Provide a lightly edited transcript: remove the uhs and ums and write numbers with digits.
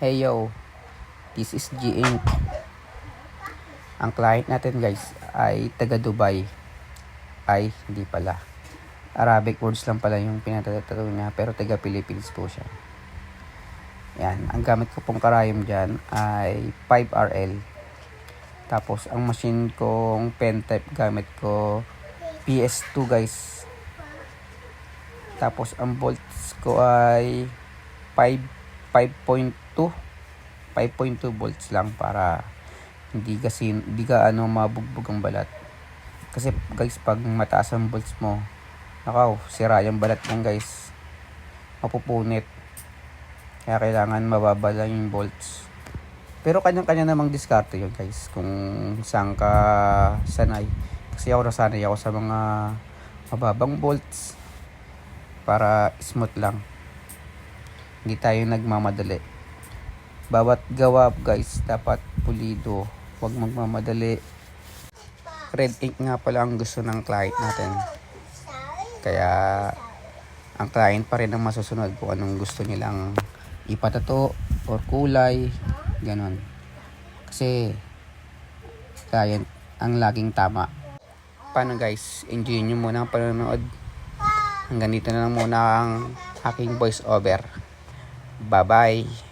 Hey yo, this is G Inc. Ang client natin guys ay taga Dubai. Ay, hindi pala. Arabic words lang pala yung pinatatato niya pero taga Philippines po siya. Yan, ang gamit ko pong karayom dyan ay 5RL. Tapos ang machine kong pen type gamit ko PS2 guys. Tapos ang bolts ko ay 5.2 volts lang para hindi ka mabugbog ang balat. Kasi guys, pag mataas ang volts mo, nakaw, sira yung balat mo guys. Mapupunit. Kaya kailangan mababa lang yung volts. Pero kanya-kanya namang diskarte yun guys. Kung saan ka sanay. Kasi ako nasanay ako sa mga mababang volts para smooth lang. Hindi tayo nagmamadali. Bawat gawa guys dapat pulido. Huwag magmamadali. Red ink nga pala ang gusto ng client natin. Kaya ang client pa rin ang masusunod kung anong gusto nilang ipatato or kulay. Ganon. Kasi client ang laging tama. Paano guys? Enjoy nyo muna ang panonood. Hanggang dito na lang muna ang aking voice over. Bye bye.